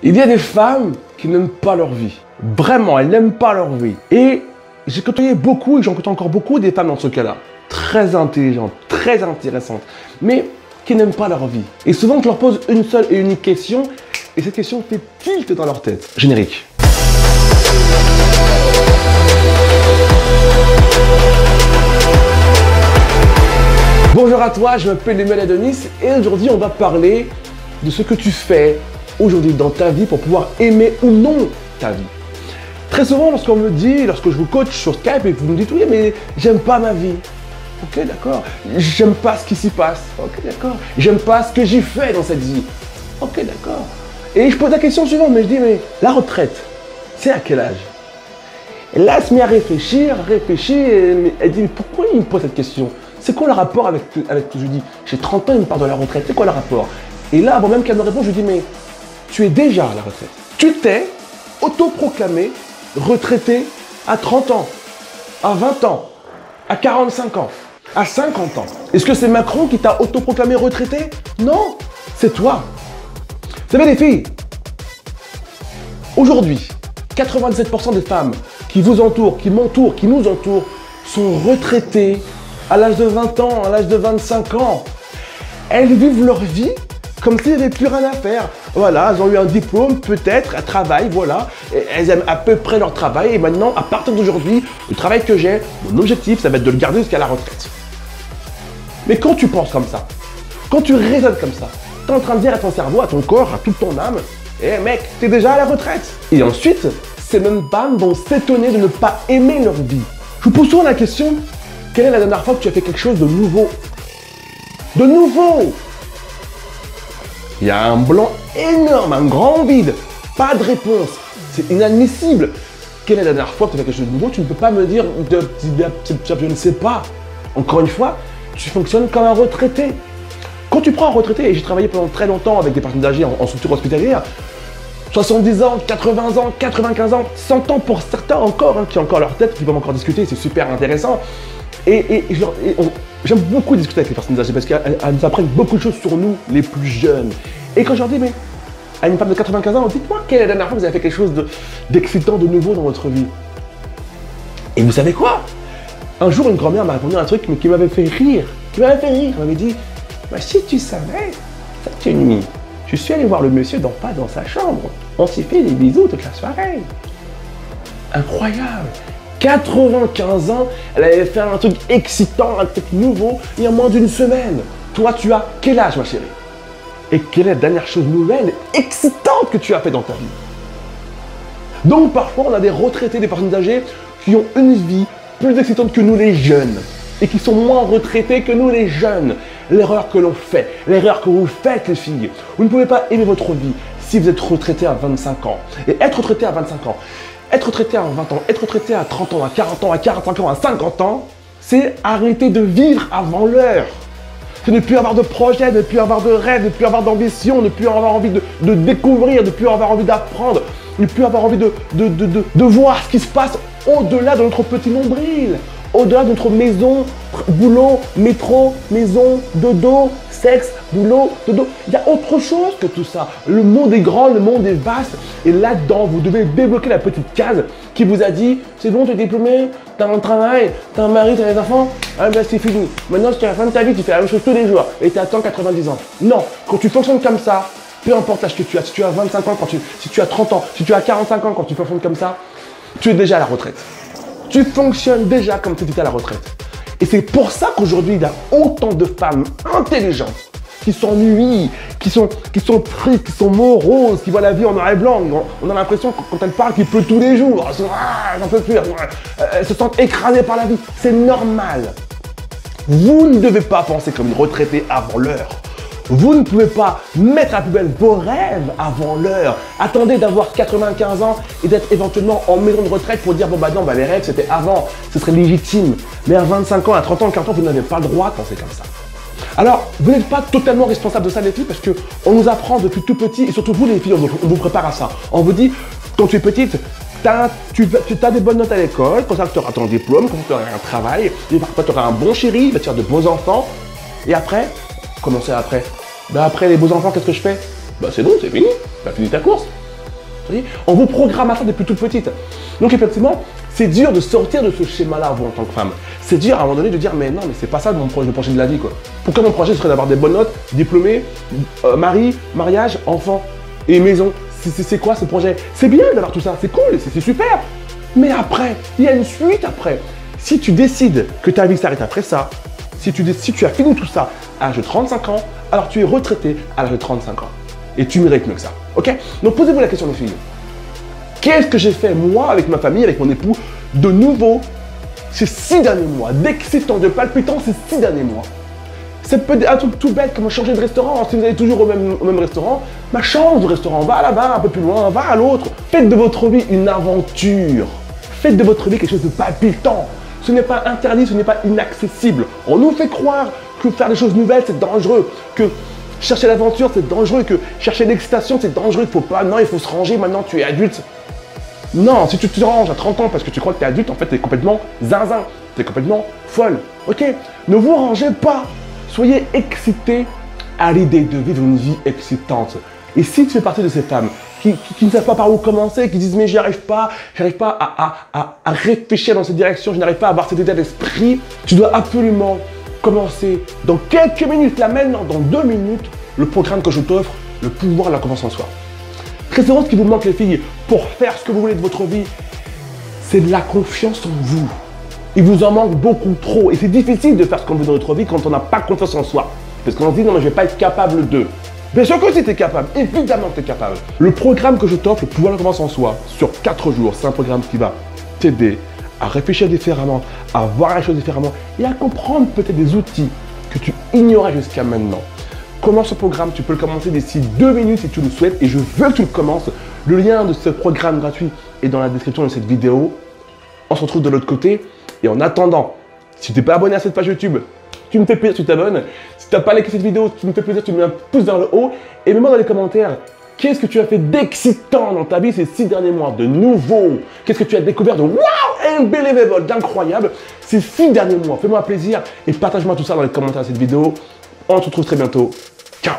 Il y a des femmes qui n'aiment pas leur vie. Vraiment, elles n'aiment pas leur vie. Et j'ai côtoyé beaucoup, et j'en côtoie encore beaucoup, des femmes dans ce cas-là. Très intelligentes, très intéressantes, mais qui n'aiment pas leur vie. Et souvent, je leur pose une seule et unique question, et cette question fait tilt dans leur tête. Générique. Bonjour à toi, je m'appelle Emmanuel Adonis, et aujourd'hui, on va parler de ce que tu fais aujourd'hui dans ta vie pour pouvoir aimer ou non ta vie. Très souvent, lorsqu'on me dit, lorsque je vous coach sur Skype et que vous me dites « Oui, mais j'aime pas ma vie. » Ok, d'accord. J'aime pas ce qui s'y passe. Ok, d'accord. J'aime pas ce que j'y fais dans cette vie. Ok, d'accord. Et je pose la question suivante, mais je dis « Mais la retraite, c'est à quel âge ?» Et là, elle se met à réfléchir, et elle dit « Mais pourquoi il me pose cette question? C'est quoi le rapport avec ce que je dis? J'ai 30 ans, il me parle de la retraite. C'est quoi le rapport ?» Et là, avant même qu'elle me réponde, je lui dis « Mais tu es déjà à la retraite. Tu t'es autoproclamé retraité à 30 ans, à 20 ans, à 45 ans, à 50 ans. Est-ce que c'est Macron qui t'a autoproclamé retraité? Non, c'est toi. Vous savez les filles, aujourd'hui, 97% des femmes qui vous entourent, qui m'entourent, qui nous entourent, sont retraitées à l'âge de 20 ans, à l'âge de 25 ans. Elles vivent leur vie comme s'il n'y avait plus rien à faire. Voilà, elles ont eu un diplôme, peut-être, elles travaillent, voilà. Et elles aiment à peu près leur travail. Et maintenant, à partir d'aujourd'hui, le travail que j'ai, mon objectif, ça va être de le garder jusqu'à la retraite. Mais quand tu penses comme ça, quand tu raisonnes comme ça, tu es en train de dire à ton cerveau, à ton corps, à toute ton âme, « Eh mec, t'es déjà à la retraite !» Et ensuite, ces mêmes femmes vont s'étonner de ne pas aimer leur vie. Je vous pose souvent la question, quelle est la dernière fois que tu as fait quelque chose de nouveau? De nouveau! Il y a un blanc énorme, un grand vide. Pas de réponse. C'est inadmissible. Quelle est la dernière fois que tu as fait quelque chose de nouveau? Tu ne peux pas me dire, je ne sais pas. Encore une fois, tu fonctionnes comme un retraité. Quand tu prends un retraité, et j'ai travaillé pendant très longtemps avec des personnes âgées en structure hospitalière, 70 ans, 80 ans, 95 ans, 100 ans pour certains encore, qui ont encore leur tête, qui peuvent encore discuter, c'est super intéressant. J'aime beaucoup discuter avec les personnes âgées parce qu'elles nous apprennent beaucoup de choses sur nous, les plus jeunes. Et quand je leur dis, mais à une femme de 95 ans, dites-moi quelle est la dernière fois que vous avez fait quelque chose d'excitant, de nouveau dans votre vie. Et vous savez quoi? Un jour, une grand-mère m'a répondu à un truc mais qui m'avait fait rire. Elle m'avait dit, bah, si tu savais, cette nuit, je suis allé voir le monsieur dans sa chambre. On s'est fait des bisous toute la soirée. Incroyable! 95 ans, elle avait fait un truc excitant, un truc nouveau, il y a moins d'une semaine. Toi, tu as quel âge, ma chérie? Et quelle est la dernière chose nouvelle, excitante que tu as fait dans ta vie? Donc, parfois, on a des retraités, des personnes âgées qui ont une vie plus excitante que nous, les jeunes. Et qui sont moins retraités que nous, les jeunes. L'erreur que l'on fait, l'erreur que vous faites, les filles. Vous ne pouvez pas aimer votre vie si vous êtes retraité à 25 ans. Et être retraité à 25 ans, être retraité à 20 ans, être retraité à 30 ans, à 40 ans, à 45 ans, à 50 ans, c'est arrêter de vivre avant l'heure. C'est ne plus avoir de projet, ne plus avoir de rêve, ne plus avoir d'ambition, ne plus avoir envie de découvrir, ne plus avoir envie d'apprendre, ne plus avoir envie de voir ce qui se passe au-delà de notre petit nombril, au-delà de notre maison, boulot, métro, maison, dodo, sexe, boulot, dodo. Il y a autre chose que tout ça. Le monde est grand, le monde est vaste. Et là-dedans, vous devez débloquer la petite case qui vous a dit « C'est bon, tu es diplômé, tu as un travail, tu as un mari, tu as des enfants, ah ben c'est fini. Maintenant, si tu es à la fin de ta vie, tu fais la même chose tous les jours et tu attends 90 ans. » Non, quand tu fonctionnes comme ça, peu importe l'âge que tu as, si tu as 25 ans, si tu as 30 ans, si tu as 45 ans, quand tu fonctionnes comme ça, tu es déjà à la retraite. Tu fonctionnes déjà comme si tu étais à la retraite. Et c'est pour ça qu'aujourd'hui, il y a autant de femmes intelligentes qui s'ennuient, qui sont tristes, qui sont moroses, qui voient la vie en noir et blanc. On a l'impression que quand elles parlent qu'il pleut tous les jours. Elles sont, j'en peux plus. Elles se sentent écrasées par la vie. C'est normal. Vous ne devez pas penser comme une retraitée avant l'heure. Vous ne pouvez pas mettre à la poubelle vos rêves avant l'heure. Attendez d'avoir 95 ans et d'être éventuellement en maison de retraite pour dire bon bah non, bah les rêves c'était avant, ce serait légitime. Mais à 25 ans, à 30 ans, à 40 ans, vous n'avez pas le droit de penser comme ça. Alors, vous n'êtes pas totalement responsable de ça les filles parce qu'on nous apprend depuis tout petit et surtout vous les filles, on vous prépare à ça. On vous dit, quand tu es petite, tu as des bonnes notes à l'école, comme ça tu auras ton diplôme, comme ça tu auras un travail, et parfois tu auras un bon chéri, il va te faire de beaux enfants. Et après, comment c'est après? Bah après les beaux enfants, qu'est-ce que je fais? Bah c'est bon, c'est fini, tu as fini ta course. Vous voyez, on vous programme à ça depuis toute petite. Donc effectivement, c'est dur de sortir de ce schéma-là, vous, en tant que femme. C'est dur à un moment donné de dire, mais non, mais c'est pas ça mon projet de la vie, quoi. Pourquoi mon projet serait d'avoir des bonnes notes, diplômé, mari, mariage, enfant et maison? C'est quoi ce projet? C'est bien d'avoir tout ça, c'est cool, c'est super. Mais après, il y a une suite après. Si tu décides que ta vie s'arrête après ça, si tu as fini tout ça à l'âge de 35 ans, alors tu es retraité à l'âge de 35 ans. Et tu mérites mieux que ça, ok? Donc posez-vous la question, les filles. Qu'est-ce que j'ai fait, moi, avec ma famille, avec mon époux, de nouveau ces 6 derniers mois, d'excitant, de palpitant ces 6 derniers mois? Ça peut être un truc tout bête comme changer de restaurant. Si vous allez toujours au même restaurant, bah change de restaurant, va là-bas, un peu plus loin, va à l'autre. Faites de votre vie une aventure. Faites de votre vie quelque chose de palpitant. Ce n'est pas interdit, ce n'est pas inaccessible. On nous fait croire que faire des choses nouvelles, c'est dangereux, que chercher l'aventure, c'est dangereux, que chercher l'excitation, c'est dangereux, il faut pas, non, il faut se ranger, maintenant tu es adulte. Non, si tu te ranges à 30 ans parce que tu crois que tu es adulte, en fait, tu es complètement zinzin, tu es complètement folle, ok? Ne vous rangez pas, soyez excités à l'idée de vivre une vie excitante. Et si tu fais partie de ces femmes qui ne savent pas par où commencer, qui disent mais j'y arrive pas à réfléchir dans cette direction, je n'arrive pas à avoir cet état d'esprit, tu dois absolument commencer dans quelques minutes, là maintenant, dans 2 minutes, le programme que je t'offre, le pouvoir de la confiance en soi. Très souvent, ce qui vous manque, les filles, pour faire ce que vous voulez de votre vie, c'est de la confiance en vous. Il vous en manque beaucoup trop. Et c'est difficile de faire ce qu'on veut dans notre vie quand on n'a pas confiance en soi. Parce qu'on se dit, non, mais je ne vais pas être capable de. Bien sûr que si tu es capable, évidemment que tu es capable. Le programme que je t'offre, le pouvoir de la confiance en soi, sur 4 jours, c'est un programme qui va t'aider à réfléchir différemment, à voir les choses différemment et à comprendre peut-être des outils que tu ignorais jusqu'à maintenant. Comment ce programme, tu peux le commencer d'ici 2 minutes si tu le souhaites et je veux que tu le commences. Le lien de ce programme gratuit est dans la description de cette vidéo. On se retrouve de l'autre côté et en attendant, si tu n'es pas abonné à cette page YouTube, tu me fais plaisir, tu t'abonnes. Si tu n'as pas liké cette vidéo, tu me fais plaisir, tu me mets un pouce vers le haut et mets-moi dans les commentaires qu'est-ce que tu as fait d'excitant dans ta vie ces 6 derniers mois, de nouveau. Qu'est-ce que tu as découvert de wow, unbelievable, d'incroyable ces 6 derniers mois. Fais-moi plaisir et partage-moi tout ça dans les commentaires de cette vidéo. On se retrouve très bientôt. Ciao.